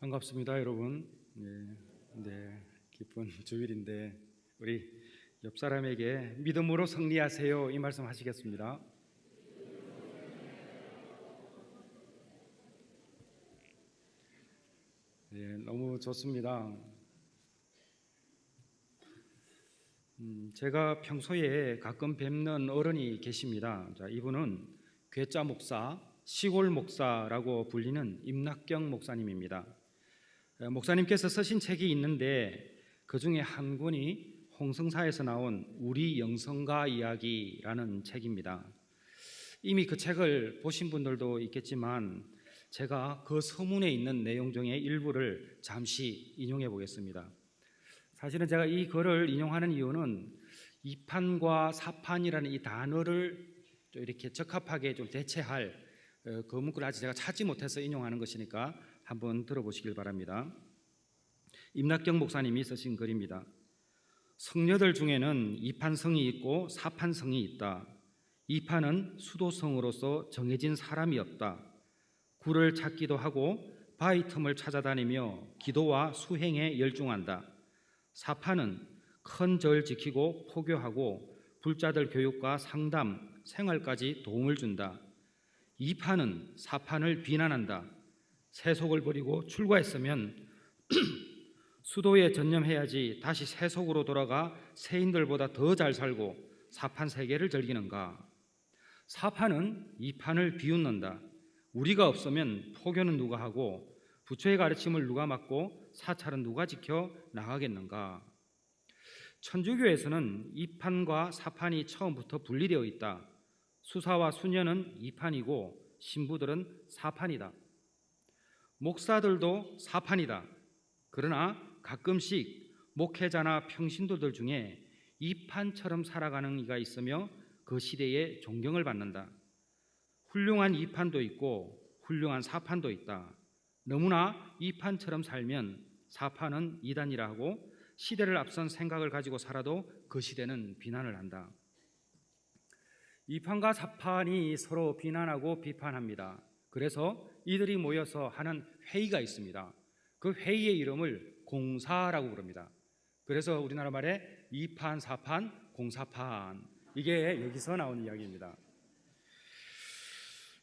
반갑습니다, 여러분. 네, 기쁜 주일인데 우리 옆 사람에게 믿음으로 승리하세요 이 말씀 하시겠습니다. 네, 너무 좋습니다. 제가 평소에 가끔 뵙는 어른이 계십니다. 자, 이분은 괴짜 목사, 시골 목사라고 불리는 임낙경 목사님입니다. 목사님께서 쓰신 책이 있는데 그 중에 한 권이 홍성사에서 나온 우리 영성가 이야기라는 책입니다. 이미 그 책을 보신 분들도 있겠지만 제가 그 서문에 있는 내용 중에 일부를 잠시 인용해 보겠습니다. 사실은 제가 이 글을 인용하는 이유는 이판과 사판이라는 이 단어를 이렇게 적합하게 좀 대체할 그 문구를 아직 제가 찾지 못해서 인용하는 것이니까 한번 들어보시길 바랍니다. 임낙경 목사님이 쓰신 글입니다. 성녀들 중에는 이판성이 있고 사판성이 있다. 이판은 수도성으로서 정해진 사람이 없다. 굴을 찾기도 하고 바위 틈을 찾아다니며 기도와 수행에 열중한다. 사판은 큰 절 지키고 포교하고 불자들 교육과 상담, 생활까지 도움을 준다. 이판은 사판을 비난한다. 세속을 버리고 출가했으면 수도에 전념해야지 다시 세속으로 돌아가 세인들보다 더 잘 살고 사판 세계를 즐기는가. 사판은 이판을 비웃는다. 우리가 없으면 포교는 누가 하고 부처의 가르침을 누가 맡고 사찰은 누가 지켜 나가겠는가. 천주교에서는 이판과 사판이 처음부터 분리되어 있다. 수사와 수녀는 이판이고 신부들은 사판이다. 목사들도 사판이다. 그러나 가끔씩 목회자나 평신도들 중에 이판처럼 살아가는 이가 있으며 그 시대에 존경을 받는다. 훌륭한 이판도 있고 훌륭한 사판도 있다. 너무나 이판처럼 살면 사판은 이단이라 하고 시대를 앞선 생각을 가지고 살아도 그 시대는 비난을 한다. 이판과 사판이 서로 비난하고 비판합니다. 그래서 이들이 모여서 하는 회의가 있습니다. 그 회의의 이름을 공사라고 부릅니다. 그래서 우리나라 말에 이판, 사판, 공사판, 이게 여기서 나온 이야기입니다.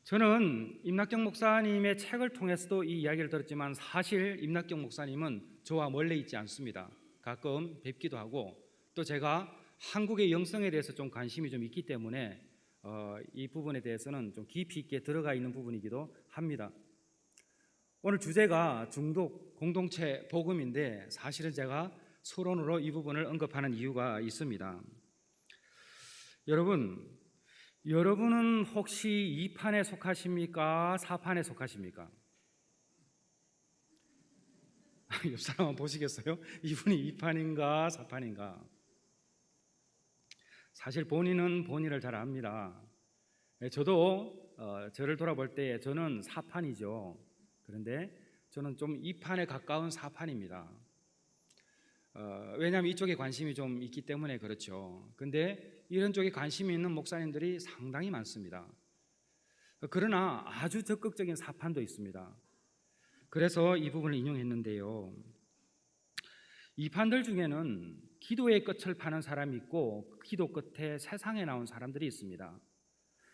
저는 임낙경 목사님의 책을 통해서도 이 이야기를 들었지만 사실 임낙경 목사님은 저와 멀리 있지 않습니다. 가끔 뵙기도 하고 또 제가 한국의 영성에 대해서 좀 관심이 좀 있기 때문에 이 부분에 대해서는 좀 깊이 있게 들어가 있는 부분이기도 합니다. 오늘 주제가 중독 공동체 복음인데 사실은 제가 서론으로 이 부분을 언급하는 이유가 있습니다. 여러분은 혹시 2판에 속하십니까? 4판에 속하십니까? 옆 사람 한번 보시겠어요? 이분이 2판인가 4판인가? 사실 본인은 본인을 잘 압니다. 저도 저를 돌아볼 때 저는 4판이죠. 그런데 저는 좀 2판에 가까운 4판입니다. 왜냐하면 이쪽에 관심이 좀 있기 때문에 그렇죠. 근데 이런 쪽에 관심이 있는 목사님들이 상당히 많습니다. 그러나 아주 적극적인 4판도 있습니다. 그래서 이 부분을 인용했는데요. 2판들 중에는 기도의 끝을 파는 사람이 있고 기도 끝에 세상에 나온 사람들이 있습니다.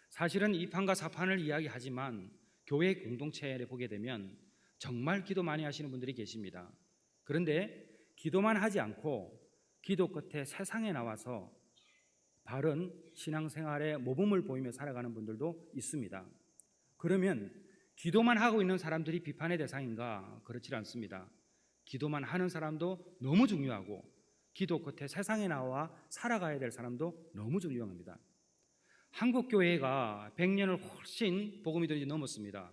사실은 2판과 4판을 이야기하지만 교회 공동체에 보게 되면 정말 기도 많이 하시는 분들이 계십니다. 그런데 기도만 하지 않고 기도 끝에 세상에 나와서 바른 신앙생활의 모범을 보이며 살아가는 분들도 있습니다. 그러면 기도만 하고 있는 사람들이 비판의 대상인가? 그렇지 않습니다. 기도만 하는 사람도 너무 중요하고 기도 끝에 세상에 나와 살아가야 될 사람도 너무 중요합니다. 한국 교회가 100년을 훨씬 복음이 되지 넘었습니다.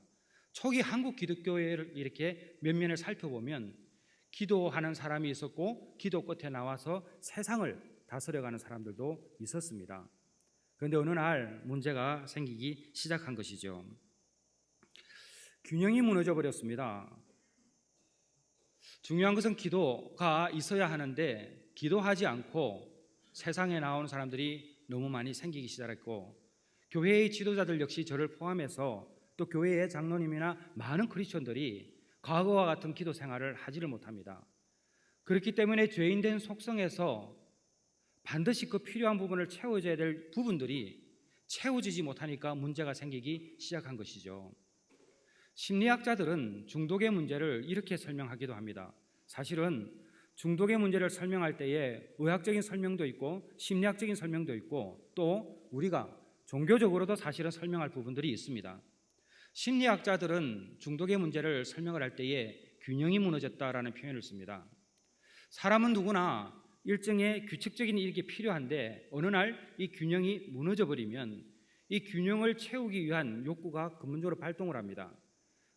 초기 한국 기독교회를 이렇게 면면을 살펴보면 기도하는 사람이 있었고 기도 끝에 나와서 세상을 다스려가는 사람들도 있었습니다. 그런데 어느 날 문제가 생기기 시작한 것이죠. 균형이 무너져 버렸습니다. 중요한 것은 기도가 있어야 하는데 기도하지 않고 세상에 나오는 사람들이 너무 많이 생기기 시작했고 교회의 지도자들 역시 저를 포함해서 또 교회의 장로님이나 많은 크리스천들이 과거와 같은 기도 생활을 하지를 못합니다. 그렇기 때문에 죄인된 속성에서 반드시 그 필요한 부분을 채워줘야 될 부분들이 채워지지 못하니까 문제가 생기기 시작한 것이죠. 심리학자들은 중독의 문제를 이렇게 설명하기도 합니다. 사실은 중독의 문제를 설명할 때에 의학적인 설명도 있고 심리학적인 설명도 있고 또 우리가 종교적으로도 사실은 설명할 부분들이 있습니다. 심리학자들은 중독의 문제를 설명을 할 때에 균형이 무너졌다라는 표현을 씁니다. 사람은 누구나 일정의 규칙적인 일이 필요한데 어느 날 이 균형이 무너져 버리면 이 균형을 채우기 위한 욕구가 근본적으로 발동을 합니다.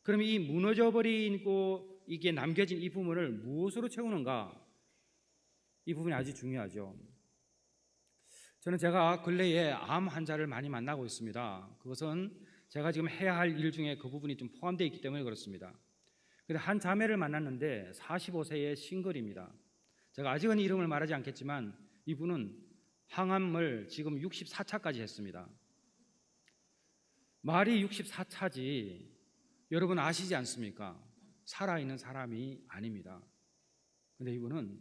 그럼 이 무너져 버리고 이게 남겨진 이 부분을 무엇으로 채우는가? 이 부분이 아주 중요하죠. 저는 제가 근래에 암 환자를 많이 만나고 있습니다. 그것은 제가 지금 해야 할 일 중에 그 부분이 좀 포함되어 있기 때문에 그렇습니다. 근데 한 자매를 만났는데 45세의 싱글입니다. 제가 아직은 이름을 말하지 않겠지만 이분은 항암을 지금 64차까지 했습니다. 말이 64차지 여러분 아시지 않습니까? 살아있는 사람이 아닙니다. 근데 이분은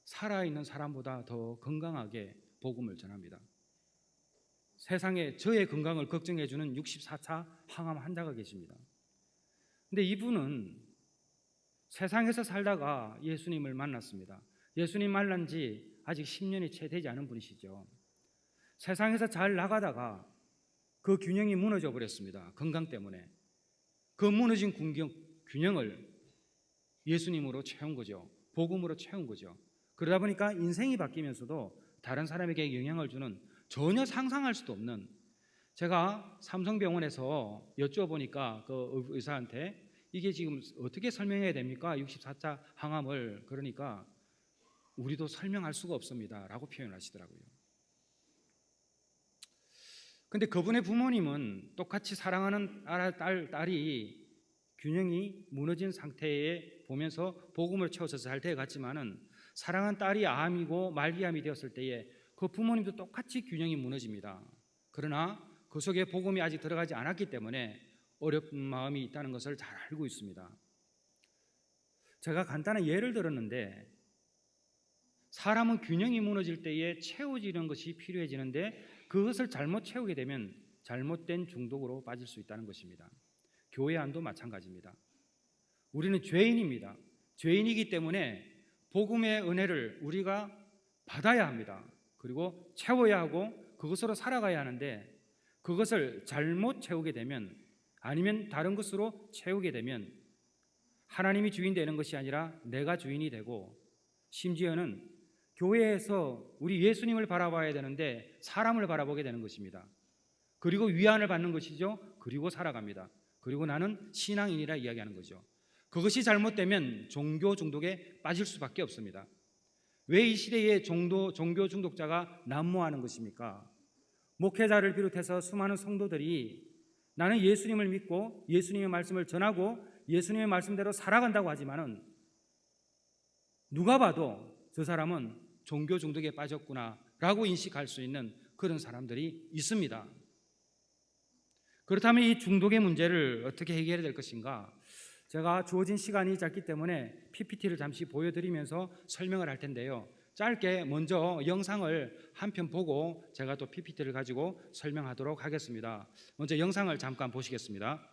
살아있는 사람보다 더 건강하게 복음을 전합니다. 세상에 저의 건강을 걱정해주는 64차 항암 환자가 계십니다. 근데 이분은 세상에서 살다가 예수님을 만났습니다. 예수님 만난 지 아직 10년이 채 되지 않은 분이시죠. 세상에서 잘 나가다가 그 균형이 무너져 버렸습니다. 건강 때문에. 그 무너진 균형을 예수님으로 채운 거죠. 복음으로 채운 거죠. 그러다 보니까 인생이 바뀌면서도 다른 사람에게 영향을 주는 전혀 상상할 수도 없는, 제가 삼성병원에서 여쭤보니까 그 의사한테 이게 지금 어떻게 설명해야 됩니까? 64차 항암을. 그러니까 우리도 설명할 수가 없습니다 라고 표현을 하시더라고요. 근데 그분의 부모님은 똑같이 사랑하는 딸이 균형이 무너진 상태에 보면서 복음을 채워서 잘 되어갔지만은 사랑하는 딸이 암이고 말기암이 되었을 때에 그 부모님도 똑같이 균형이 무너집니다. 그러나 그 속에 복음이 아직 들어가지 않았기 때문에 어려운 마음이 있다는 것을 잘 알고 있습니다. 제가 간단한 예를 들었는데, 사람은 균형이 무너질 때에 채워지는 것이 필요해지는데 그것을 잘못 채우게 되면 잘못된 중독으로 빠질 수 있다는 것입니다. 교회 안도 마찬가지입니다. 우리는 죄인입니다. 죄인이기 때문에 복음의 은혜를 우리가 받아야 합니다. 그리고 채워야 하고 그것으로 살아가야 하는데 그것을 잘못 채우게 되면, 아니면 다른 것으로 채우게 되면 하나님이 주인 되는 것이 아니라 내가 주인이 되고, 심지어는 교회에서 우리 예수님을 바라봐야 되는데 사람을 바라보게 되는 것입니다. 그리고 위안을 받는 것이죠. 그리고 살아갑니다. 그리고 나는 신앙인이라 이야기하는 거죠. 그것이 잘못되면 종교 중독에 빠질 수밖에 없습니다. 왜 이 시대에 종교 중독자가 난무하는 것입니까? 목회자를 비롯해서 수많은 성도들이 나는 예수님을 믿고 예수님의 말씀을 전하고 예수님의 말씀대로 살아간다고 하지만은 누가 봐도 저 사람은 종교 중독에 빠졌구나라고 인식할 수 있는 그런 사람들이 있습니다. 그렇다면 이 중독의 문제를 어떻게 해결해야 될 것인가? 제가 주어진 시간이 짧기 때문에 PPT를 잠시 보여드리면서 설명을 할 텐데요. 짧게 먼저 영상을 한 편 보고 제가 또 PPT를 가지고 설명하도록 하겠습니다. 먼저 영상을 잠깐 보시겠습니다.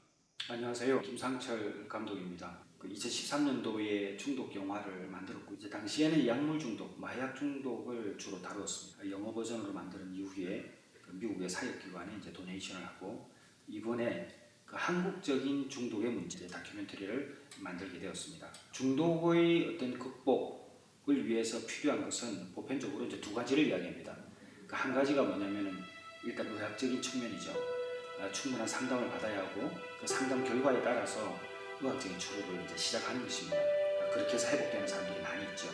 안녕하세요. 김상철 감독입니다. 2013년도에 중독 영화를 만들었고, 이제 당시에는 약물 중독, 마약 중독을 주로 다루었습니다. 영어 버전으로 만든 이후에 미국의 사역기관에 이제 도네이션을 하고, 이번에 한국적인 중독의 문제 다큐멘터리를 만들게 되었습니다. 중독의 어떤 극복을 위해서 필요한 것은 보편적으로 이제 두 가지를 이야기합니다. 한 가지가 뭐냐면은 일단 의학적인 측면이죠. 충분한 상담을 받아야 하고 그 상담 결과에 따라서 의학적인 치료를 이제 시작하는 것입니다. 그렇게 해서 회복되는 사람들이 많이 있죠.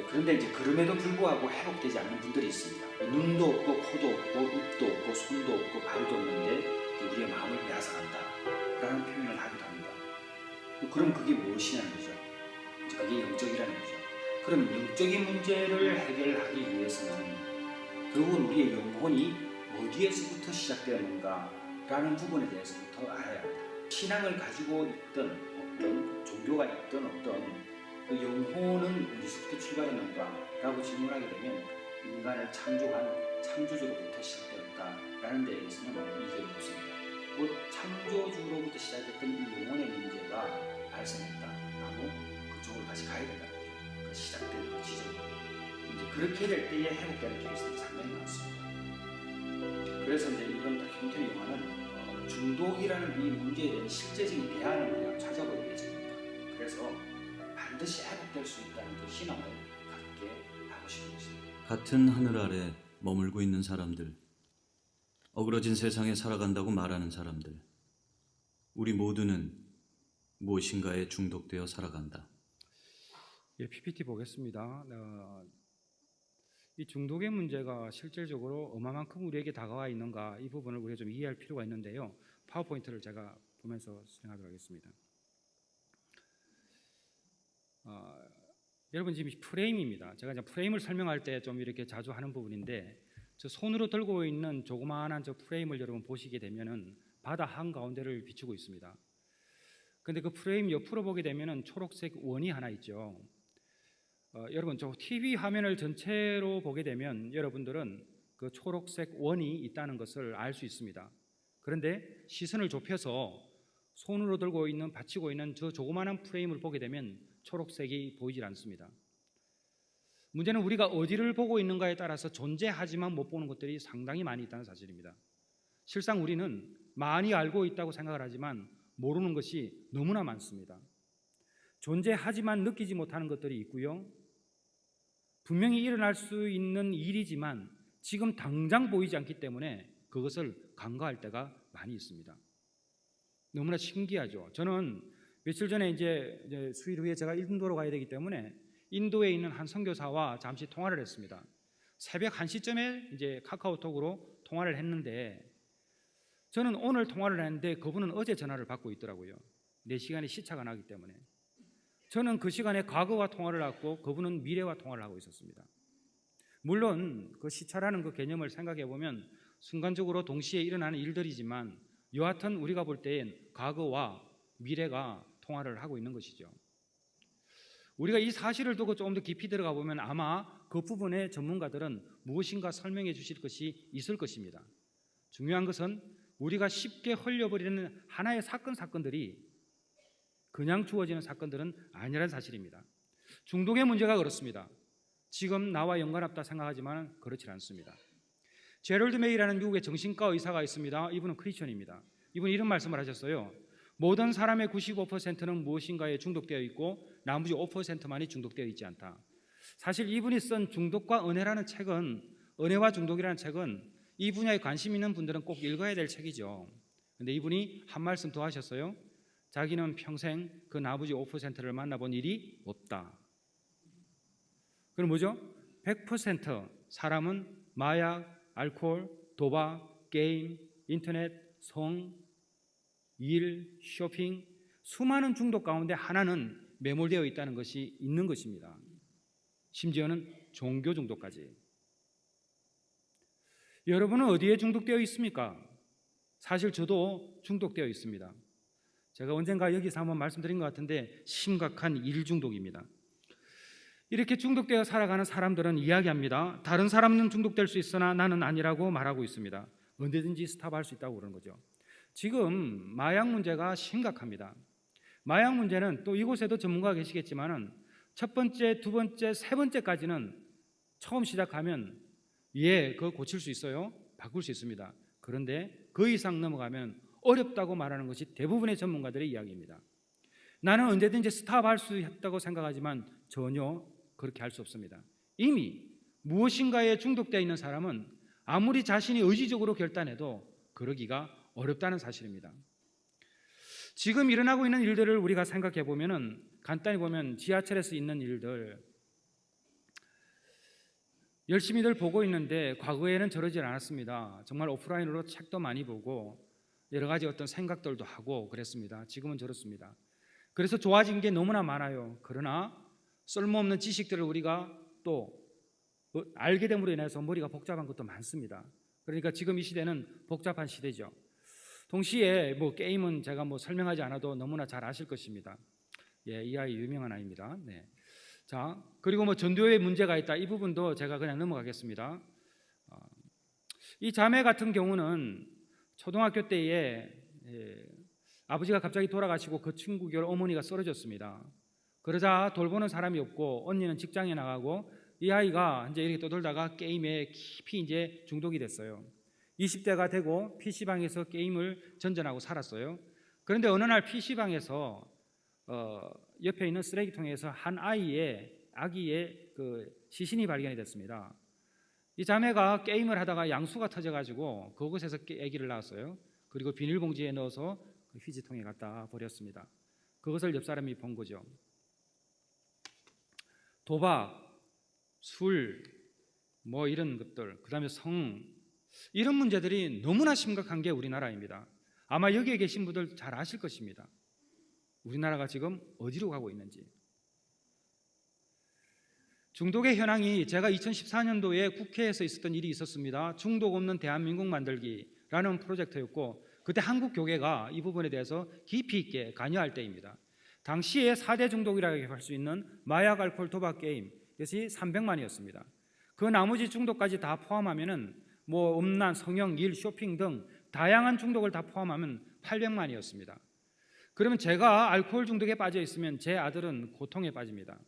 그런데 이제 그럼에도 불구하고 회복되지 않는 분들이 있습니다. 눈도 없고 코도 없고 입도 없고 손도 없고 발도 없는데 우리의 마음을 빼앗아간다 라는 표현을 하기도 합니다. 그럼 그게 무엇이냐는 거죠. 그게 영적이라는 거죠. 그럼 영적인 문제를 해결하기 위해서는 결국은 우리의 영혼이 어디에서부터 시작되었는가 라는 부분에 대해서부터 알아야 합니다. 신앙을 가지고 있든 어떤 종교가 있든 어떤 그 영혼은 어디서부터 출발했는가라고 질문하게 되면 인간을 창조한 창조주로부터 시작되었다라는 데에 대해서는 이견이 없습니다. 뭐 창조주로부터 시작했던 이 영혼의 문제가 발생했다라고 그쪽으로 다시 가야 된다는 거죠. 그 시작된 그 지점. 이제 그렇게 될 때에 회복되는 케이스들이 상당히 많습니다. 그래서 이제 이번 다큐멘터리 영화는 중독이라는 이 문제에 대한 실제적인 대안을 우리가 찾아볼 예정입니다. 그래서 반드시 회복될 수 있다는 그 희망을 갖게 하고 싶은 것입니다. 같은 하늘 아래 머물고 있는 사람들, 어그러진 세상에 살아간다고 말하는 사람들, 우리 모두는 무엇인가에 중독되어 살아간다. 예, PPT 보겠습니다. 이 중독의 문제가 실질적으로 얼마만큼 우리에게 다가와 있는가, 이 부분을 우리가 좀 이해할 필요가 있는데요. 파워포인트를 제가 보면서 진행하도록 하겠습니다. 여러분 지금 프레임입니다. 제가 이제 프레임을 설명할 때 좀 이렇게 자주 하는 부분인데, 저 손으로 들고 있는 조그마한 저 프레임을 여러분 보시게 되면은 바다 한가운데를 비추고 있습니다. 근데 그 프레임 옆으로 보게 되면은 초록색 원이 하나 있죠. 여러분 저 TV 화면을 전체로 보게 되면 여러분들은 그 초록색 원이 있다는 것을 알 수 있습니다. 그런데 시선을 좁혀서 손으로 들고 있는 받치고 있는 저 조그마한 프레임을 보게 되면 초록색이 보이질 않습니다. 문제는 우리가 어디를 보고 있는가에 따라서 존재하지만 못 보는 것들이 상당히 많이 있다는 사실입니다. 실상 우리는 많이 알고 있다고 생각을 하지만 모르는 것이 너무나 많습니다. 존재하지만 느끼지 못하는 것들이 있고요. 분명히 일어날 수 있는 일이지만 지금 당장 보이지 않기 때문에 그것을 간과할 때가 많이 있습니다. 너무나 신기하죠. 저는 며칠 전에 이제 수일 후에 제가 인도로 가야 되기 때문에 인도에 있는 한 선교사와 잠시 통화를 했습니다. 새벽 1시쯤에 이제 카카오톡으로 통화를 했는데, 저는 오늘 통화를 했는데 그분은 어제 전화를 받고 있더라고요. 4시간의 시차가 나기 때문에. 저는 그 시간에 과거와 통화를 하고 그분은 미래와 통화를 하고 있었습니다. 물론 그 시차라는 그 개념을 생각해 보면 순간적으로 동시에 일어나는 일들이지만 여하튼 우리가 볼 때엔 과거와 미래가 통화를 하고 있는 것이죠. 우리가 이 사실을 두고 조금 더 깊이 들어가 보면 아마 그 부분의 전문가들은 무엇인가 설명해 주실 것이 있을 것입니다. 중요한 것은 우리가 쉽게 흘려버리는 하나의 사건들이 그냥 주어지는 사건들은 아니라는 사실입니다. 중독의 문제가 그렇습니다. 지금 나와 연관없다 생각하지만 그렇지 않습니다. 제럴드 메이라는 미국의 정신과 의사가 있습니다. 이분은 크리스천입니다. 이분이 이런 말씀을 하셨어요. 모든 사람의 95%는 무엇인가에 중독되어 있고 나머지 5%만이 중독되어 있지 않다. 사실 이분이 쓴 중독과 은혜라는 책은, 은혜와 중독이라는 책은 이 분야에 관심 있는 분들은 꼭 읽어야 될 책이죠. 그런데 이분이 한 말씀 더 하셨어요. 자기는 평생 그 나머지 5%를 만나본 일이 없다. 그럼 뭐죠? 100% 사람은 마약, 알코올, 도박, 게임, 인터넷, 성, 일, 쇼핑, 수많은 중독 가운데 하나는 매몰되어 있다는 것이 있는 것입니다. 심지어는 종교 중독까지. 여러분은 어디에 중독되어 있습니까? 사실 저도 중독되어 있습니다. 제가 언젠가 여기서 한번 말씀드린 것 같은데 심각한 일 중독입니다. 이렇게 중독되어 살아가는 사람들은 이야기합니다. 다른 사람은 중독될 수 있으나 나는 아니라고 말하고 있습니다. 언제든지 스탑할 수 있다고 그러는 거죠. 지금 마약 문제가 심각합니다. 마약 문제는 또 이곳에도 전문가가 계시겠지만은 첫 번째, 두 번째, 세 번째까지는 처음 시작하면 그거 고칠 수 있어요. 바꿀 수 있습니다. 그런데 그 이상 넘어가면 어렵다고 말하는 것이 대부분의 전문가들의 이야기입니다. 나는 언제든지 스탑할 수 있다고 생각하지만 전혀 그렇게 할 수 없습니다. 이미 무엇인가에 중독되어 있는 사람은 아무리 자신이 의지적으로 결단해도 그러기가 어렵다는 사실입니다. 지금 일어나고 있는 일들을 우리가 생각해 보면은 간단히 보면 지하철에서 있는 일들, 열심히들 보고 있는데 과거에는 저러질 않았습니다. 정말 오프라인으로 책도 많이 보고 여러 가지 어떤 생각들도 하고 그랬습니다. 지금은 저렇습니다. 그래서 좋아진 게 너무나 많아요. 그러나 쓸모없는 지식들을 우리가 또 알게 됨으로 인해서 머리가 복잡한 것도 많습니다. 그러니까 지금 이 시대는 복잡한 시대죠. 동시에 뭐 게임은 제가 뭐 설명하지 않아도 너무나 잘 아실 것입니다. 예, 이 아이 유명한 아이입니다. 네. 자, 그리고 뭐 전도에 문제가 있다. 이 부분도 제가 그냥 넘어가겠습니다. 이 자매 같은 경우는 초등학교 때에 아버지가 갑자기 돌아가시고 그 친구 결 어머니가 쓰러졌습니다. 그러자 돌보는 사람이 없고 언니는 직장에 나가고 이 아이가 이제 이렇게 떠돌다가 게임에 깊이 이제 중독이 됐어요. 20대가 되고 PC방에서 게임을 전전하고 살았어요. 그런데 어느 날 PC방에서 옆에 있는 쓰레기통에서 한 아기의 그 시신이 발견이 됐습니다. 이 자매가 게임을 하다가 양수가 터져가지고 그곳에서 아기를 낳았어요. 그리고 비닐봉지에 넣어서 그 휴지통에 갖다 버렸습니다. 그것을 옆 사람이 본 거죠. 도박, 술, 뭐 이런 것들, 그 다음에 성, 이런 문제들이 너무나 심각한 게 우리나라입니다. 아마 여기에 계신 분들 잘 아실 것입니다. 우리나라가 지금 어디로 가고 있는지. 중독의 현황이 제가 2014년도에 국회에서 있었던 일이 있었습니다. 중독 없는 대한민국 만들기라는 프로젝트였고 그때 한국 교계가 이 부분에 대해서 깊이 있게 관여할 때입니다. 당시에 4대 중독이라고 할 수 있는 마약, 알코올, 도박, 게임 이것이 300만이었습니다. 그 나머지 중독까지 다 포함하면은 뭐 음란, 성형, 일, 쇼핑 등 다양한 중독을 다 포함하면 800만이었습니다. 그러면 제가 알코올 중독에 빠져 있으면 제 아들은 고통에 빠집니다.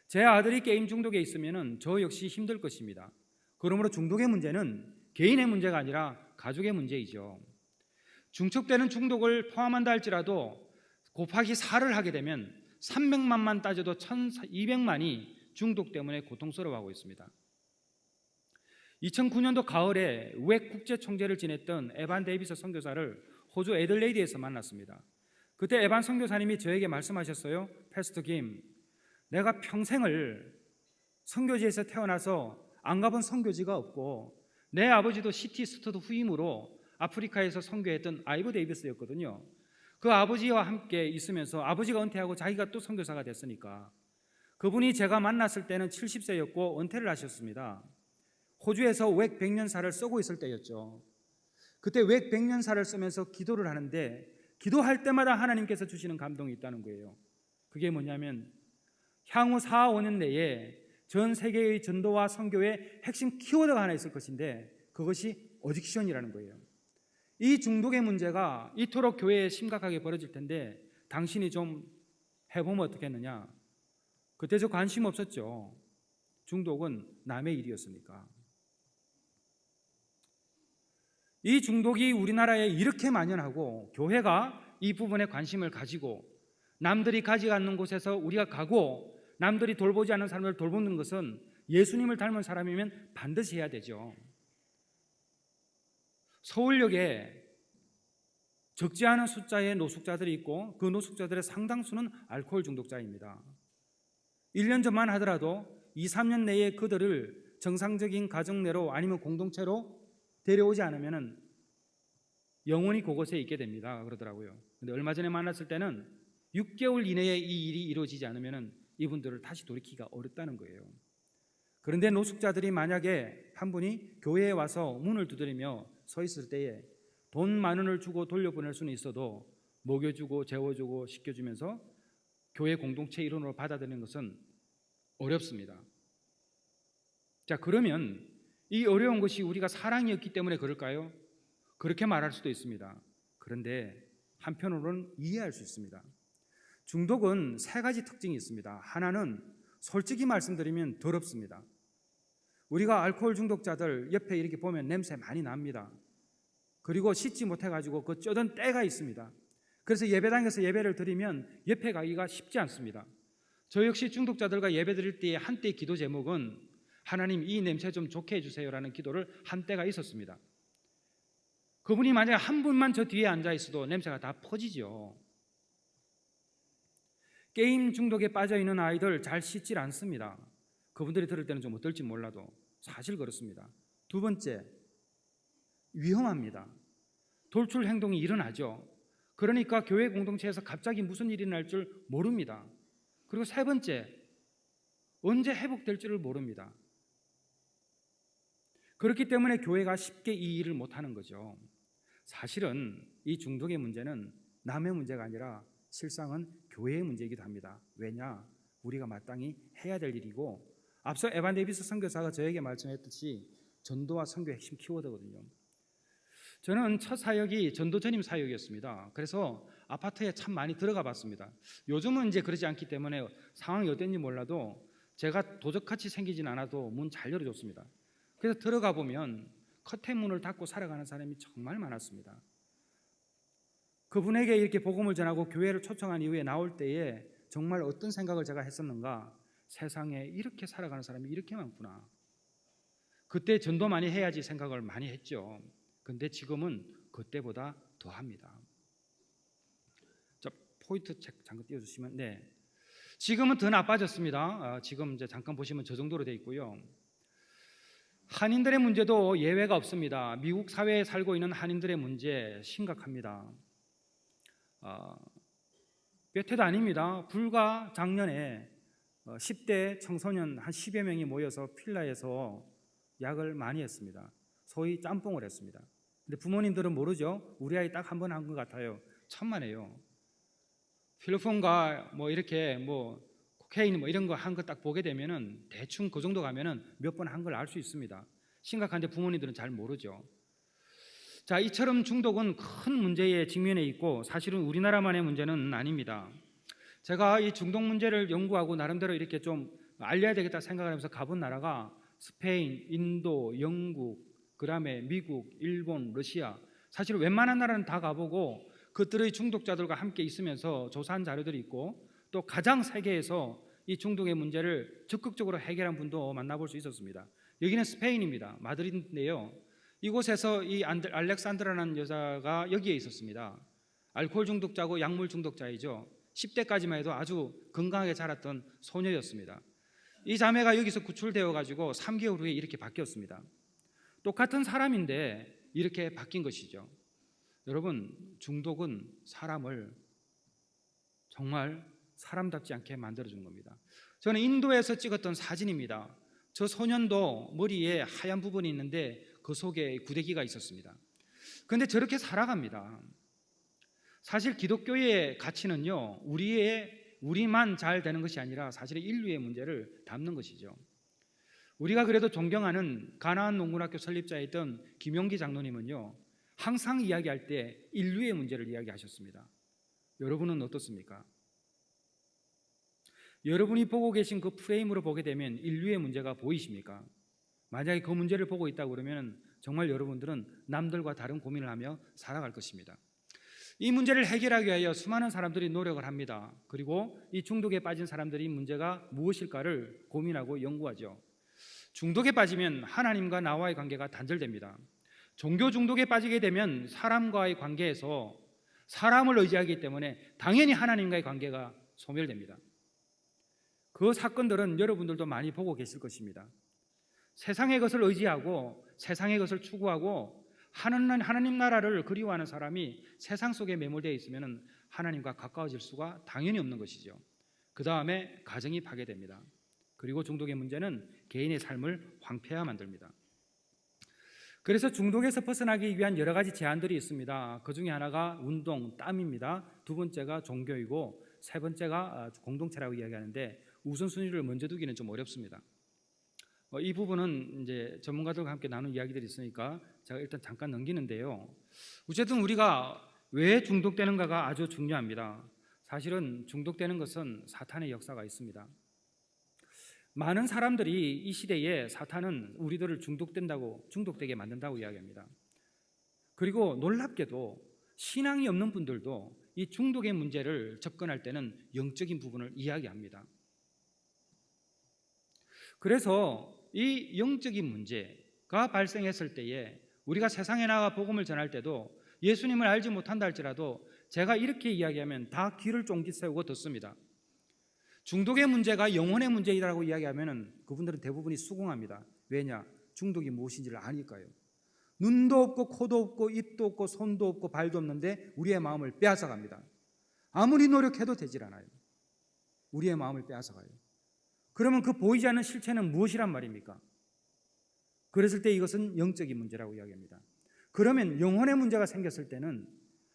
제 아들이 게임 중독에 있으면 저 역시 힘들 것입니다. 그러므로 중독의 문제는 개인의 문제가 아니라 가족의 문제이죠. 중첩되는 중독을 포함한다 할지라도 곱하기 4를 하게 되면 300만만 따져도 1200만이 중독 때문에 고통스러워하고 있습니다. 2009년도 가을에 우엑 국제총재를 지냈던 에반 데이비스 선교사를 호주 애들레이드에서 만났습니다. 그때 에반 선교사님이 저에게 말씀하셨어요. 패스터 김, 내가 평생을 선교지에서 태어나서 안 가본 선교지가 없고 내 아버지도 시티 스터드 후임으로 아프리카에서 선교했던 아이버 데이비스였거든요. 그 아버지와 함께 있으면서 아버지가 은퇴하고 자기가 또 선교사가 됐으니까 그분이 제가 만났을 때는 70세였고 은퇴를 하셨습니다. 호주에서 웩 100년사를 쓰고 있을 때였죠. 그때 웩 100년사를 쓰면서 기도를 하는데 기도할 때마다 하나님께서 주시는 감동이 있다는 거예요. 그게 뭐냐면 향후 4, 5년 내에 전 세계의 전도와 선교의 핵심 키워드가 하나 있을 것인데 그것이 어딕션이라는 거예요. 이 중독의 문제가 이토록 교회에 심각하게 벌어질 텐데 당신이 좀 해보면 어떻겠느냐. 그때 저 관심 없었죠. 중독은 남의 일이었으니까. 이 중독이 우리나라에 이렇게 만연하고 교회가 이 부분에 관심을 가지고 남들이 가지 않는 곳에서 우리가 가고 남들이 돌보지 않는 사람을 돌보는 것은 예수님을 닮은 사람이면 반드시 해야 되죠. 서울역에 적지 않은 숫자의 노숙자들이 있고 그 노숙자들의 상당수는 알코올 중독자입니다. 1년 전만 하더라도 2, 3년 내에 그들을 정상적인 가정 내로 아니면 공동체로 데려오지 않으면 영원히 그곳에 있게 됩니다. 그러더라고요. 근데 얼마 전에 만났을 때는 6개월 이내에 이 일이 이루어지지 않으면 이분들을 다시 돌이키기가 어렵다는 거예요. 그런데 노숙자들이 만약에 한 분이 교회에 와서 문을 두드리며 서 있을 때에 돈 10,000원을 주고 돌려보낼 수는 있어도 먹여주고 재워주고 씻겨주면서 교회 공동체 일원으로 받아들이는 것은 어렵습니다. 자, 그러면 이 어려운 것이 우리가 사랑이었기 때문에 그럴까요? 그렇게 말할 수도 있습니다. 그런데 한편으로는 이해할 수 있습니다. 중독은 3가지 특징이 있습니다. 하나는 솔직히 말씀드리면 더럽습니다. 우리가 알코올 중독자들 옆에 이렇게 보면 냄새 많이 납니다. 그리고 씻지 못해가지고 그 쩌던 때가 있습니다. 그래서 예배당에서 예배를 드리면 옆에 가기가 쉽지 않습니다. 저 역시 중독자들과 예배 드릴 때의 한때의 기도 제목은 하나님 이 냄새 좀 좋게 해주세요라는 기도를 한때가 있었습니다. 그분이 만약에 한 분만 저 뒤에 앉아 있어도 냄새가 다 퍼지죠. 게임 중독에 빠져있는 아이들 잘 씻질 않습니다. 그분들이 들을 때는 좀 어떨지 몰라도 사실 그렇습니다. 2번째, 위험합니다. 돌출 행동이 일어나죠. 그러니까 교회 공동체에서 갑자기 무슨 일이 날 줄 모릅니다. 그리고 3번째, 언제 회복될지를 모릅니다. 그렇기 때문에 교회가 쉽게 이 일을 못하는 거죠. 사실은 이 중독의 문제는 남의 문제가 아니라 실상은 교회의 문제이기도 합니다. 왜냐? 우리가 마땅히 해야 될 일이고, 앞서 에반 데이비스 선교사가 저에게 말씀했듯이 전도와 선교의 핵심 키워드거든요. 저는 첫 사역이 전도 전임 사역이었습니다. 그래서 아파트에 참 많이 들어가 봤습니다. 요즘은 이제 그러지 않기 때문에 상황이 어땠는지 몰라도 제가 도적같이 생기진 않아도 문 잘 열어줬습니다. 그래서 들어가 보면 커튼 문을 닫고 살아가는 사람이 정말 많았습니다. 그분에게 이렇게 복음을 전하고 교회를 초청한 이후에 나올 때에 정말 어떤 생각을 제가 했었는가? 세상에 이렇게 살아가는 사람이 이렇게 많구나. 그때 전도 많이 해야지 생각을 많이 했죠. 근데 지금은 그때보다 더합니다. 자, 포인트 책 잠깐 띄워주시면, 네, 지금은 더 나빠졌습니다. 지금 이제 잠깐 보시면 저 정도로 돼 있고요. 한인들의 문제도 예외가 없습니다. 미국 사회에 살고 있는 한인들의 문제 심각합니다. 몇 해도 아닙니다. 불과 작년에 10대 청소년 한 10여 명이 모여서 필라에서 약을 많이 했습니다. 소위 짬뽕을 했습니다. 근데 부모님들은 모르죠. 우리 아이 딱 한 번 한 것 같아요. 천만에요. 필로폰과 뭐 이렇게 뭐 코케인 뭐 이런 거 한 거 딱 보게 되면은 대충 그 정도 가면은 몇 번 한 걸 알 수 있습니다. 심각한데 부모님들은 잘 모르죠. 자, 이처럼 중독은 큰 문제에 직면해 있고 사실은 우리나라만의 문제는 아닙니다. 제가 이 중독 문제를 연구하고 나름대로 이렇게 좀 알려야 되겠다 생각을 하면서 가본 나라가 스페인, 인도, 영국, 그다음에 미국, 일본, 러시아, 사실 웬만한 나라는 다 가보고 그들의 중독자들과 함께 있으면서 조사한 자료들이 있고, 또 가장 세계에서 이 중독의 문제를 적극적으로 해결한 분도 만나볼 수 있었습니다. 여기는 스페인입니다. 마드리드인데요. 이곳에서 이 알렉산드라라는 여자가 여기에 있었습니다. 알코올 중독자고 약물 중독자이죠. 10대까지만 해도 아주 건강하게 자랐던 소녀였습니다. 이 자매가 여기서 구출되어 가지고 3개월 후에 이렇게 바뀌었습니다. 똑같은 사람인데 이렇게 바뀐 것이죠. 여러분, 중독은 사람을 정말 사람답지 않게 만들어준 겁니다. 저는 인도에서 찍었던 사진입니다. 저 소년도 머리에 하얀 부분이 있는데 그 속에 구데기가 있었습니다. 그런데 저렇게 살아갑니다. 사실 기독교의 가치는요, 우리만 잘 되는 것이 아니라 사실 인류의 문제를 담는 것이죠. 우리가 그래도 존경하는 가나안 농군학교 설립자였던 김용기 장로님은요, 항상 이야기할 때 인류의 문제를 이야기하셨습니다. 여러분은 어떻습니까? 여러분이 보고 계신 그 프레임으로 보게 되면 인류의 문제가 보이십니까? 만약에 그 문제를 보고 있다고 그러면 정말 여러분들은 남들과 다른 고민을 하며 살아갈 것입니다. 이 문제를 해결하기 위하여 수많은 사람들이 노력을 합니다. 그리고 이 중독에 빠진 사람들이 문제가 무엇일까를 고민하고 연구하죠. 중독에 빠지면 하나님과 나와의 관계가 단절됩니다. 종교 중독에 빠지게 되면 사람과의 관계에서 사람을 의지하기 때문에 당연히 하나님과의 관계가 소멸됩니다. 그 사건들은 여러분들도 많이 보고 계실 것입니다. 세상의 것을 의지하고 세상의 것을 추구하고 하나님 나라를 그리워하는 사람이 세상 속에 매몰되어 있으면 하나님과 가까워질 수가 당연히 없는 것이죠. 그 다음에 가정이 파괴됩니다. 그리고 중독의 문제는 개인의 삶을 황폐화 만듭니다. 그래서 중독에서 벗어나기 위한 여러 가지 제안들이 있습니다. 그 중에 하나가 운동, 땀입니다. 두 번째가 종교이고 세 번째가 공동체라고 이야기하는데 우선순위를 먼저 두기는 좀 어렵습니다. 이 부분은 이제 전문가들과 함께 나눈 이야기들이 있으니까 제가 일단 잠깐 넘기는데요. 어쨌든 우리가 왜 중독되는가가 아주 중요합니다. 사실은 중독되는 것은 사탄의 역사가 있습니다. 많은 사람들이 이 시대에 사탄은 우리들을 중독되게 만든다고 이야기합니다. 그리고 놀랍게도 신앙이 없는 분들도 이 중독의 문제를 접근할 때는 영적인 부분을 이야기합니다. 그래서 이 영적인 문제가 발생했을 때에 우리가 세상에 나가 복음을 전할 때도 예수님을 알지 못한다 할지라도 제가 이렇게 이야기하면 다 귀를 쫑긋 세우고 듣습니다. 중독의 문제가 영혼의 문제이라고 이야기하면 그분들은 대부분이 수긍합니다. 왜냐? 중독이 무엇인지를 아니까요. 눈도 없고 코도 없고 입도 없고 손도 없고 발도 없는데 우리의 마음을 빼앗아갑니다. 아무리 노력해도 되질 않아요. 우리의 마음을 빼앗아가요. 그러면 그 보이지 않는 실체는 무엇이란 말입니까? 그랬을 때 이것은 영적인 문제라고 이야기합니다. 그러면 영혼의 문제가 생겼을 때는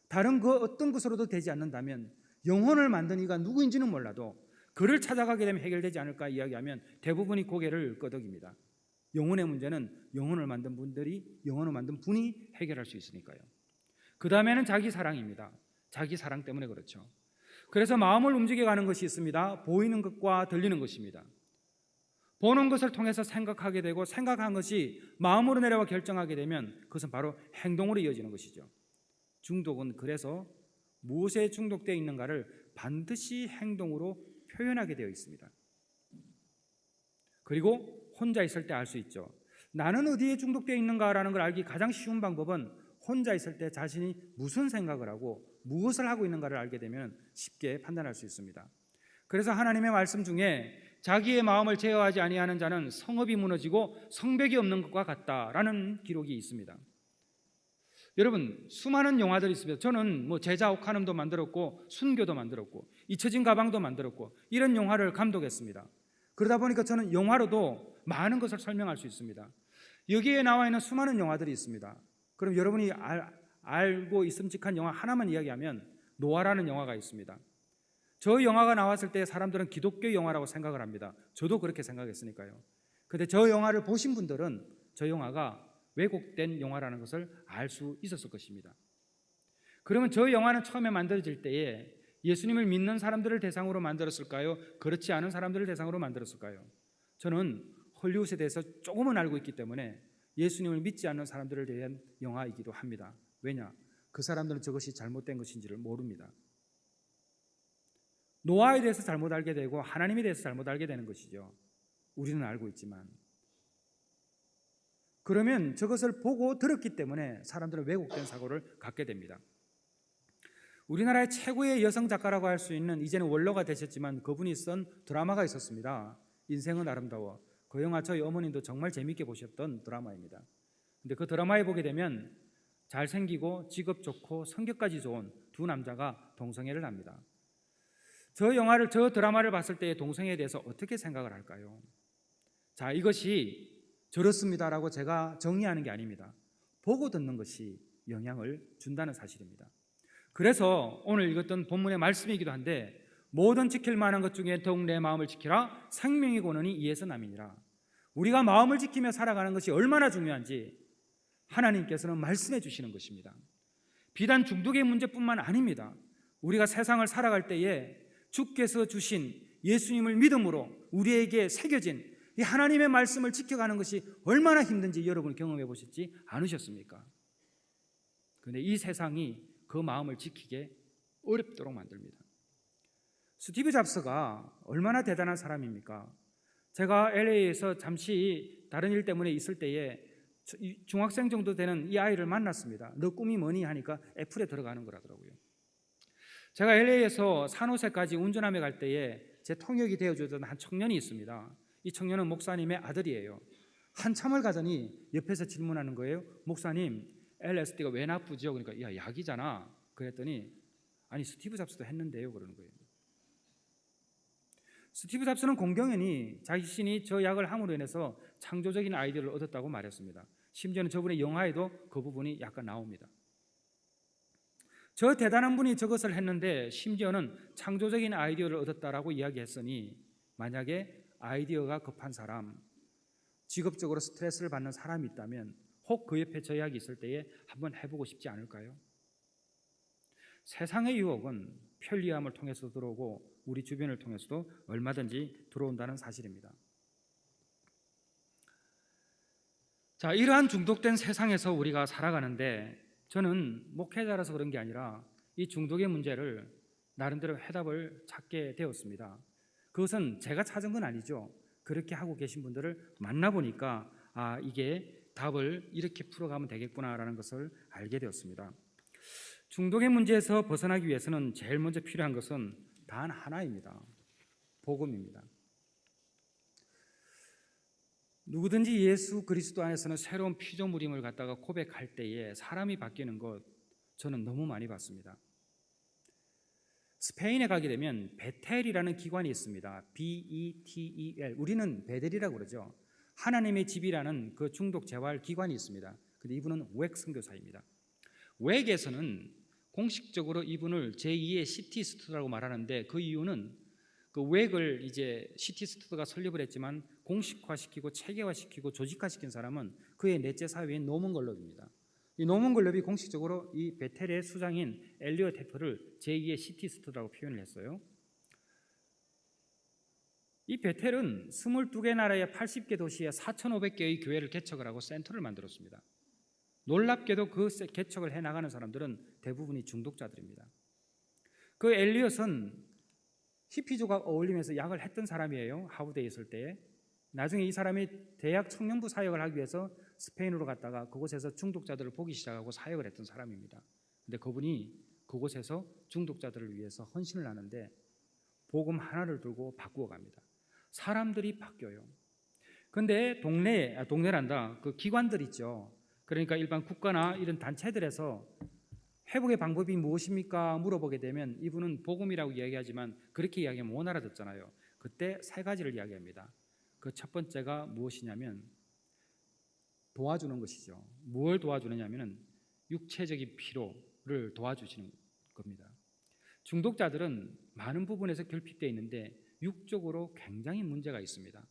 다른 그 어떤 것으로도 되지 않는다면 영혼을 만든 이가 누구인지는 몰라도 그를 찾아가게 되면 해결되지 않을까 이야기하면 대부분이 고개를 끄덕입니다. 영혼의 문제는 영혼을 만든 분이 해결할 수 있으니까요. 그 다음에는 자기 사랑입니다. 자기 사랑 때문에 그렇죠. 그래서 마음을 움직여가는 것이 있습니다. 보이는 것과 들리는 것입니다. 보는 것을 통해서 생각하게 되고 생각한 것이 마음으로 내려와 결정하게 되면 그것은 바로 행동으로 이어지는 것이죠. 중독은 그래서 무엇에 중독되어 있는가를 반드시 행동으로 표현하게 되어 있습니다. 그리고 혼자 있을 때 알 수 있죠. 나는 어디에 중독되어 있는가라는 걸 알기 가장 쉬운 방법은 혼자 있을 때 자신이 무슨 생각을 하고 무엇을 하고 있는가를 알게 되면 쉽게 판단할 수 있습니다. 그래서 하나님의 말씀 중에 자기의 마음을 제어하지 아니하는 자는 성읍이 무너지고 성벽이 없는 것과 같다라는 기록이 있습니다. 여러분, 수많은 영화들이 있습니다. 저는 제자 옥하눔도 만들었고 순교도 만들었고 잊혀진 가방도 만들었고 이런 영화를 감독했습니다. 그러다 보니까 저는 영화로도 많은 것을 설명할 수 있습니다. 여기에 나와 있는 수많은 영화들이 있습니다. 그럼 여러분이 알고 있음직한 영화 하나만 이야기하면 노아라는 영화가 있습니다. 저 영화가 나왔을 때 사람들은 기독교 영화라고 생각을 합니다. 저도 그렇게 생각했으니까요. 그런데 저 영화를 보신 분들은 저 영화가 왜곡된 영화라는 것을 알 수 있었을 것입니다. 그러면 저 영화는 처음에 만들어질 때에 예수님을 믿는 사람들을 대상으로 만들었을까요? 그렇지 않은 사람들을 대상으로 만들었을까요? 저는 헐리우드에 대해서 조금은 알고 있기 때문에 예수님을 믿지 않는 사람들을 대한 영화이기도 합니다. 왜냐? 그 사람들은 저것이 잘못된 것인지를 모릅니다. 노아에 대해서 잘못 알게 되고 하나님에 대해서 잘못 알게 되는 것이죠. 우리는 알고 있지만. 그러면 저것을 보고 들었기 때문에 사람들은 왜곡된 사고를 갖게 됩니다. 우리나라의 최고의 여성 작가라고 할 수 있는, 이제는 원로가 되셨지만 그분이 쓴 드라마가 있었습니다. 인생은 아름다워. 그 영화 저희 어머님도 정말 재밌게 보셨던 드라마입니다. 근데 그 드라마에 보게 되면 잘생기고 직업 좋고 성격까지 좋은 두 남자가 동성애를 합니다. 저 드라마를 봤을 때의 동성애에 대해서 어떻게 생각을 할까요? 자, 이것이 저렇습니다라고 제가 정의하는 게 아닙니다. 보고 듣는 것이 영향을 준다는 사실입니다. 그래서 오늘 읽었던 본문의 말씀이기도 한데, 모든 지킬 만한 것 중에 더욱 내 마음을 지키라. 생명이 고느니 이에서 남이니라. 우리가 마음을 지키며 살아가는 것이 얼마나 중요한지 하나님께서는 말씀해 주시는 것입니다. 비단 중독의 문제뿐만 아닙니다. 우리가 세상을 살아갈 때에 주께서 주신 예수님을 믿음으로 우리에게 새겨진 이 하나님의 말씀을 지켜가는 것이 얼마나 힘든지 여러분 경험해 보셨지 않으셨습니까? 그런데 이 세상이 그 마음을 지키게 어렵도록 만듭니다. 스티브 잡스가 얼마나 대단한 사람입니까? 제가 LA에서 잠시 다른 일 때문에 있을 때에 중학생 정도 되는 이 아이를 만났습니다. 너 꿈이 뭐니? 하니까 애플에 들어가는 거라더라고요. 제가 LA에서 산호세까지 운전하며 갈 때에 제 통역이 되어주던 한 청년이 있습니다. 이 청년은 목사님의 아들이에요. 한참을 가더니 옆에서 질문하는 거예요. 목사님, LSD가 왜 나쁘죠? 그러니까 야, 약이잖아. 그랬더니 아니 스티브 잡스도 했는데요. 그러는 거예요. 스티브 잡스는 공경연히 자신이 저 약을 함으로 인해서 창조적인 아이디어를 얻었다고 말했습니다. 심지어는 저분의 영화에도 그 부분이 약간 나옵니다. 저 대단한 분이 저것을 했는데 심지어는 창조적인 아이디어를 얻었다라고 이야기했으니, 만약에 아이디어가 급한 사람, 직업적으로 스트레스를 받는 사람이 있다면 혹 그 옆에 저 약이 있을 때에 한번 해보고 싶지 않을까요? 세상의 유혹은 편리함을 통해서 들어오고 우리 주변을 통해서도 얼마든지 들어온다는 사실입니다. 자, 이러한 중독된 세상에서 우리가 살아가는데 저는 목회자라서 그런 게 아니라 이 중독의 문제를 나름대로 해답을 찾게 되었습니다. 그것은 제가 찾은 건 아니죠. 그렇게 하고 계신 분들을 만나보니까 이게 답을 이렇게 풀어가면 되겠구나라는 것을 알게 되었습니다. 중독의 문제에서 벗어나기 위해서는 제일 먼저 필요한 것은 단 하나입니다. 복음입니다. 누구든지 예수 그리스도 안에서는 새로운 피조물임을 갖다가 고백할 때에 사람이 바뀌는 것, 저는 너무 많이 봤습니다. 스페인에 가게 되면 베텔이라는 기관이 있습니다. BETEL. 우리는 베델이라고 그러죠. 하나님의 집이라는 그 중독 재활 기관이 있습니다. 근데 이분은 웩 선교사입니다. 웩에서는 공식적으로 이분을 제2의 시티스트라고 말하는데 그 이유는 그 웩을 이제 시티스트가 설립을 했지만 공식화시키고 체계화시키고 조직화시킨 사람은 그의 넷째 사위인 노먼 걸럽입니다. 이 노먼 걸럽이 공식적으로 이 베텔의 수장인 엘리엇 해퍼를 제2의 시티스트라고 표현을 했어요. 이 베텔은 22개 나라의 80개 도시에 4,500개의 교회를 개척을 하고 센터를 만들었습니다. 놀랍게도 그 개척을 해나가는 사람들은 대부분이 중독자들입니다. 그 엘리엇은 히피족과 어울리면서 약을 했던 사람이에요. 하버드에 있을 때에. 나중에 이 사람이 대학 청년부 사역을 하기 위해서 스페인으로 갔다가 그곳에서 중독자들을 보기 시작하고 사역을 했던 사람입니다. 근데 그분이 그곳에서 중독자들을 위해서 헌신을 하는데 복음 하나를 들고 바꾸어 갑니다. 사람들이 바뀌어요. 근데 동네란다. 그 기관들 있죠. 그러니까 일반 국가나 이런 단체들에서 회복의 방법이 무엇입니까? 물어보게 되면 이분은 복음이라고 이야기하지만 그렇게 이야기하면 못 알아듣잖아요. 그때 세 가지를 이야기합니다. 그 첫 번째가 무엇이냐면 도와주는 것이죠. 뭘 도와주느냐면 육체적인 피로를 도와주시는 겁니다. 중독자들은 많은 부분에서 결핍되어 있는데 육적으로 굉장히 문제가 있습니다.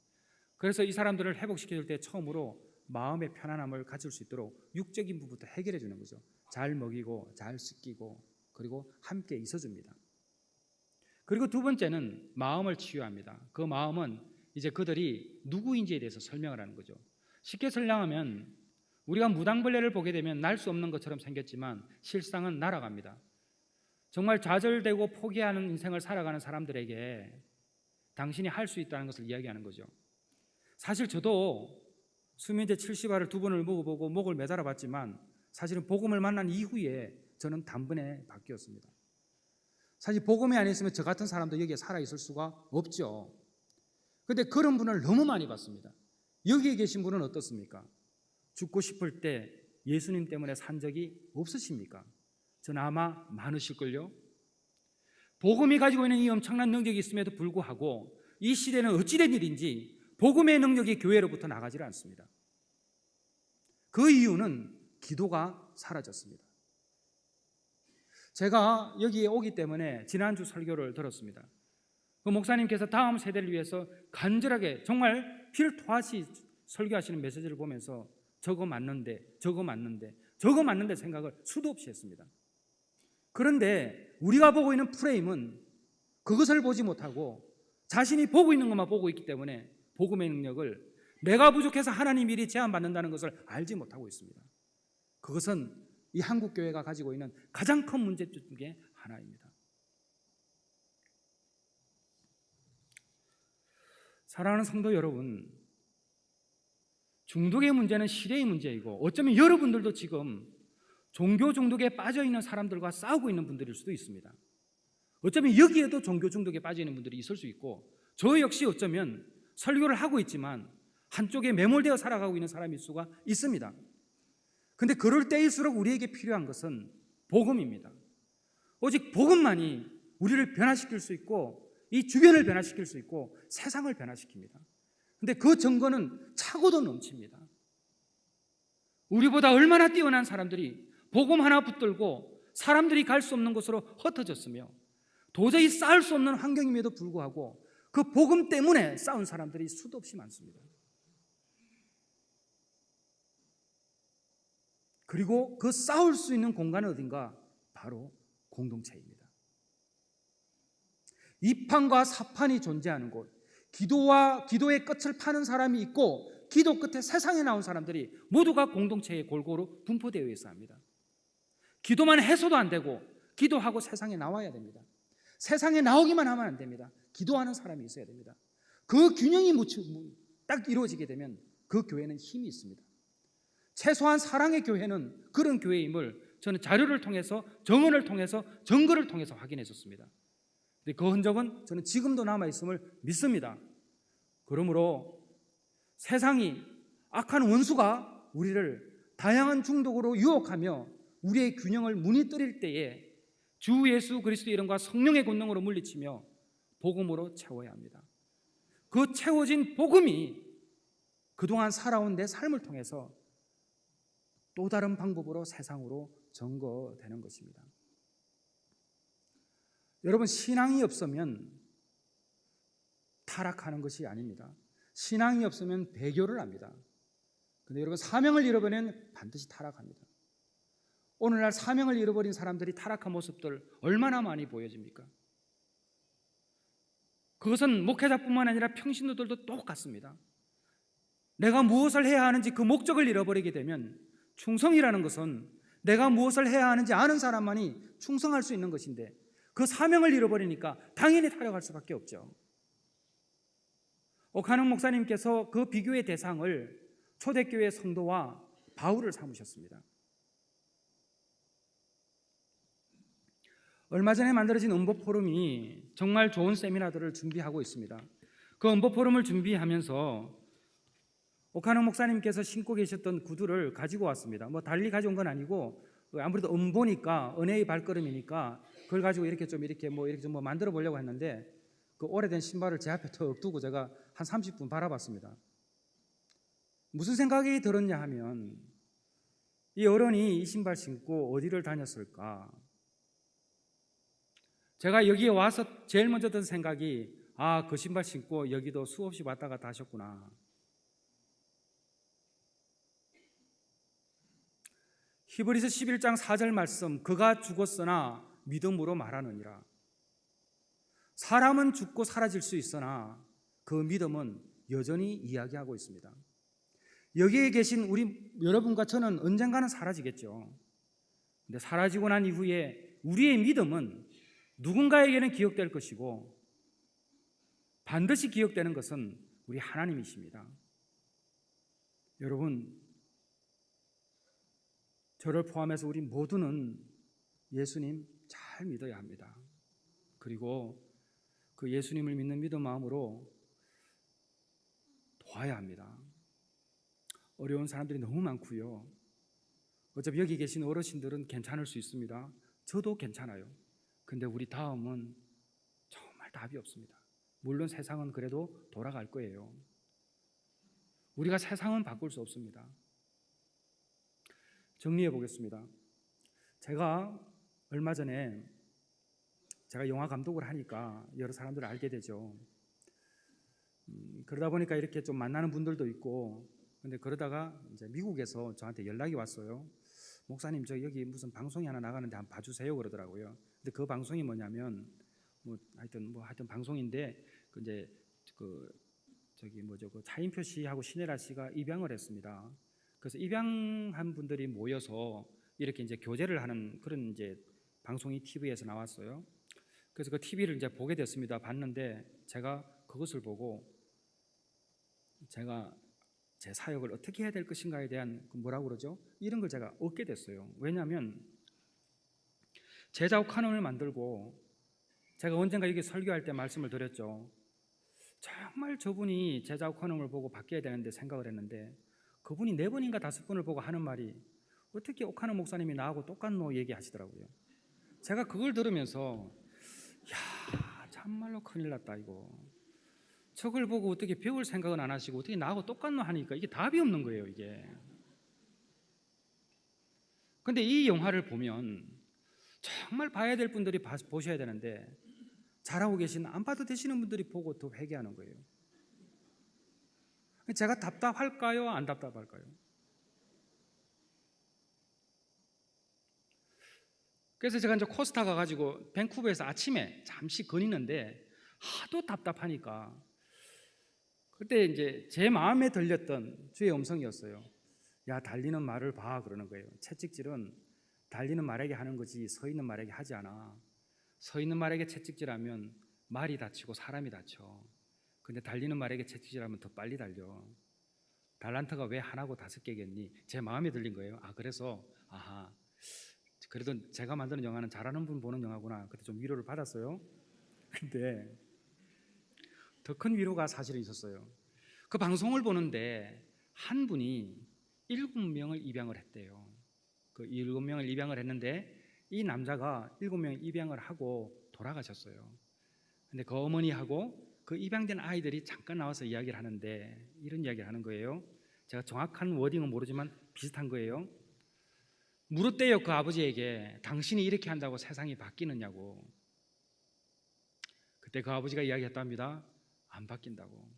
그래서 이 사람들을 회복시킬 때 처음으로 마음의 편안함을 가질 수 있도록 육적인 부분부터 해결해 주는 거죠. 잘 먹이고 잘 씻기고 그리고 함께 있어줍니다. 그리고 두 번째는 마음을 치유합니다. 그 마음은 이제 그들이 누구인지에 대해서 설명을 하는 거죠. 쉽게 설명하면 우리가 무당벌레를 보게 되면 날 수 없는 것처럼 생겼지만 실상은 날아갑니다. 정말 좌절되고 포기하는 인생을 살아가는 사람들에게 당신이 할 수 있다는 것을 이야기하는 거죠. 사실 저도 수면제 70알을 2번을 먹어보고 목을 매달아 봤지만 사실은 복음을 만난 이후에 저는 단번에 바뀌었습니다. 사실 복음이 안 있으면 저 같은 사람도 여기에 살아있을 수가 없죠. 그런데 그런 분을 너무 많이 봤습니다. 여기에 계신 분은 어떻습니까? 죽고 싶을 때 예수님 때문에 산 적이 없으십니까? 저는 아마 많으실걸요. 복음이 가지고 있는 이 엄청난 능력이 있음에도 불구하고 이 시대는 어찌된 일인지 복음의 능력이 교회로부터 나가지 않습니다. 그 이유는 기도가 사라졌습니다. 제가 여기에 오기 때문에 지난주 설교를 들었습니다. 그 목사님께서 다음 세대를 위해서 간절하게 정말 피를 토하시 설교하시는 메시지를 보면서 저거 맞는데 생각을 수도 없이 했습니다. 그런데 우리가 보고 있는 프레임은 그것을 보지 못하고 자신이 보고 있는 것만 보고 있기 때문에 복음의 능력을 내가 부족해서 하나님 일이 제한받는다는 것을 알지 못하고 있습니다. 그것은 이 한국교회가 가지고 있는 가장 큰 문제 중에 하나입니다. 사랑하는 성도 여러분, 중독의 문제는 시대의 문제이고 어쩌면 여러분들도 지금 종교 중독에 빠져 있는 사람들과 싸우고 있는 분들일 수도 있습니다. 어쩌면 여기에도 종교 중독에 빠져 있는 분들이 있을 수 있고 저 역시 어쩌면 설교를 하고 있지만 한쪽에 매몰되어 살아가고 있는 사람일 수가 있습니다. 그런데 그럴 때일수록 우리에게 필요한 것은 복음입니다. 오직 복음만이 우리를 변화시킬 수 있고 이 주변을 변화시킬 수 있고 세상을 변화시킵니다. 그런데 그 증거는 차고도 넘칩니다. 우리보다 얼마나 뛰어난 사람들이 복음 하나 붙들고 사람들이 갈 수 없는 곳으로 흩어졌으며 도저히 싸울 수 없는 환경임에도 불구하고 그 복음 때문에 싸운 사람들이 수도 없이 많습니다. 그리고 그 싸울 수 있는 공간은 어딘가? 바로 공동체입니다. 이판과 사판이 존재하는 곳, 기도의 끝을 파는 사람이 있고 기도 끝에 세상에 나온 사람들이 모두가 공동체에 골고루 분포되어 있어야 합니다. 기도만 해서도 안 되고 기도하고 세상에 나와야 됩니다. 세상에 나오기만 하면 안 됩니다. 기도하는 사람이 있어야 됩니다. 그 균형이 딱 이루어지게 되면 그 교회는 힘이 있습니다. 최소한 사랑의 교회는 그런 교회임을 저는 자료를 통해서 정언을 통해서 증거를 통해서 확인했었습니다. 근데 그 흔적은 저는 지금도 남아있음을 믿습니다. 그러므로 세상이 악한 원수가 우리를 다양한 중독으로 유혹하며 우리의 균형을 무너뜨릴 때에 주 예수 그리스도 이름과 성령의 권능으로 물리치며 복음으로 채워야 합니다. 그 채워진 복음이 그동안 살아온 내 삶을 통해서 또 다른 방법으로 세상으로 전거되는 것입니다. 여러분, 신앙이 없으면 타락하는 것이 아닙니다. 신앙이 없으면 배교를 합니다. 그런데 여러분, 사명을 잃어버리면 반드시 타락합니다. 오늘날 사명을 잃어버린 사람들이 타락한 모습들 얼마나 많이 보여집니까? 그것은 목회자뿐만 아니라 평신도들도 똑같습니다. 내가 무엇을 해야 하는지 그 목적을 잃어버리게 되면, 충성이라는 것은 내가 무엇을 해야 하는지 아는 사람만이 충성할 수 있는 것인데 그 사명을 잃어버리니까 당연히 타락할 수밖에 없죠. 오카능 목사님께서 그 비교의 대상을 초대교회 성도와 바울을 삼으셨습니다. 얼마 전에 만들어진 음보포럼이 정말 좋은 세미나들을 준비하고 있습니다. 그 음보포럼을 준비하면서 오카능 목사님께서 신고 계셨던 구두를 가지고 왔습니다. 뭐 달리 가져온 건 아니고 아무래도 음보니까, 은혜의 발걸음이니까 그걸 가지고 이렇게 좀 만들어 보려고 했는데 그 오래된 신발을 제 앞에 턱 두고 제가 한 30분 바라봤습니다. 무슨 생각이 들었냐 하면, 이 어른이 이 신발 신고 어디를 다녔을까? 제가 여기에 와서 제일 먼저 든 생각이, 그 신발 신고 여기도 수없이 왔다 갔다 하셨구나. 히브리서 11장 4절 말씀, 그가 죽었으나 믿음으로 말하느니라. 사람은 죽고 사라질 수 있으나 그 믿음은 여전히 이야기하고 있습니다. 여기에 계신 우리 여러분과 저는 언젠가는 사라지겠죠. 근데 사라지고 난 이후에 우리의 믿음은 누군가에게는 기억될 것이고 반드시 기억되는 것은 우리 하나님이십니다. 여러분, 저를 포함해서 우리 모두는 예수님 잘 믿어야 합니다. 그리고 그 예수님을 믿는 믿음 마음으로 도와야 합니다. 어려운 사람들이 너무 많고요. 어차피 여기 계신 어르신들은 괜찮을 수 있습니다. 저도 괜찮아요. 근데 우리 다음은 정말 답이 없습니다. 물론 세상은 그래도 돌아갈 거예요. 우리가 세상은 바꿀 수 없습니다. 정리해 보겠습니다. 제가 얼마 전에 제가 영화 감독을 하니까 여러 사람들을 알게 되죠. 그러다 보니까 이렇게 좀 만나는 분들도 있고, 근데 그러다가 이제 미국에서 저한테 연락이 왔어요. 목사님, 저 여기 무슨 방송이 하나 나가는데 한번 봐주세요 그러더라고요. 근데 그 방송이 뭐냐면 하여튼 방송인데 그 차인표 씨하고 신혜라 씨가 입양을 했습니다. 그래서 입양한 분들이 모여서 이렇게 이제 교제를 하는 그런 이제 방송이 TV에서 나왔어요. 그래서 그 TV를 이제 보게 됐습니다. 봤는데 제가 그것을 보고 제가 제 사역을 어떻게 해야 될 것인가에 대한 이런 걸 제가 얻게 됐어요. 왜냐하면 제자옥 카논을 만들고 제가 언젠가 여기 설교할 때 말씀을 드렸죠. 정말 저분이 제자옥 카논을 보고 바뀌어야 되는데 생각을 했는데 그분이 4번인가 5번을 보고 하는 말이, 어떻게 오카논 목사님이 나하고 똑같노 얘기하시더라고요. 제가 그걸 들으면서 참말로 큰일 났다 이거. 저걸 보고 어떻게 배울 생각은 안 하시고 어떻게 나하고 똑같노 하니까 이게 답이 없는 거예요 이게. 근데 이 영화를 보면 정말 봐야 될 분들이 보셔야 되는데 잘하고 계신 안 봐도 되시는 분들이 보고 더 회개하는 거예요. 제가 답답할까요? 안 답답할까요? 그래서 제가 이제 코스타 가가지고 밴쿠버에서 아침에 잠시 거니는데 하도 답답하니까 그때 이제 제 마음에 들렸던 주의 음성이었어요. 야, 달리는 말을 봐 그러는 거예요. 채찍질은 달리는 말에게 하는 거지 서 있는 말에게 하지 않아. 서 있는 말에게 채찍질하면 말이 다치고 사람이 다쳐. 근데 달리는 말에게 채찍질하면 더 빨리 달려. 달란트가 왜 하나고 5개겠니? 제 마음에 들린 거예요. 그래서 그래도 제가 만드는 영화는 잘하는 분 보는 영화구나. 그때 좀 위로를 받았어요. 근데 더 큰 위로가 사실은 있었어요. 그 방송을 보는데 한 분이 7명을 입양을 했대요. 그 7명을 입양을 했는데 이 남자가 7명을 입양을 하고 돌아가셨어요. 근데 그 어머니하고 그 입양된 아이들이 잠깐 나와서 이야기를 하는데 이런 이야기를 하는 거예요. 제가 정확한 워딩은 모르지만 비슷한 거예요. 물었대요. 그 아버지에게 당신이 이렇게 한다고 세상이 바뀌느냐고. 그때 그 아버지가 이야기했답니다. 안 바뀐다고.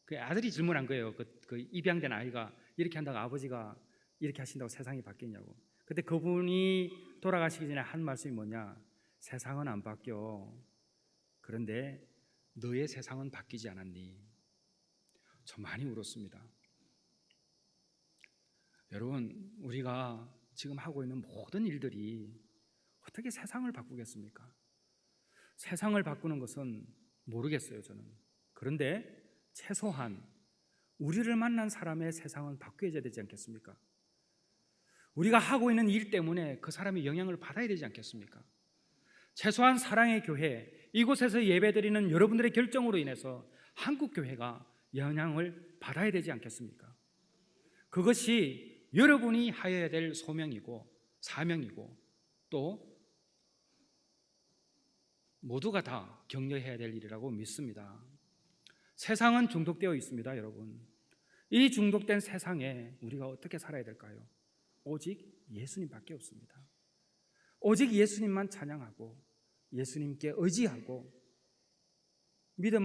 그 아들이 질문한 거예요. 그 입양된 아이가 이렇게 한다고 아버지가 이렇게 하신다고 세상이 바뀌냐고. 그때 그분이 돌아가시기 전에 한 말씀이 뭐냐? 세상은 안 바뀌어. 그런데 너의 세상은 바뀌지 않았니? 저 많이 울었습니다. 여러분, 우리가 지금 하고 있는 모든 일들이 어떻게 세상을 바꾸겠습니까? 세상을 바꾸는 것은 모르겠어요, 저는. 그런데 최소한 우리를 만난 사람의 세상은 바뀌어야 되지 않겠습니까? 우리가 하고 있는 일 때문에 그 사람이 영향을 받아야 되지 않겠습니까? 최소한 사랑의 교회, 이곳에서 예배드리는 여러분들의 결정으로 인해서 한국교회가 영향을 받아야 되지 않겠습니까? 그것이 여러분이 하여야 될 소명이고 사명이고 또 모두가 다 격려해야 될 일이라고 믿습니다. 세상은 중독되어 있습니다, 여러분. 이 중독된 세상에 우리가 어떻게 살아야 될까요? 오직 예수님밖에 없습니다. 오직 예수님만 찬양하고 예수님께 의지하고 믿음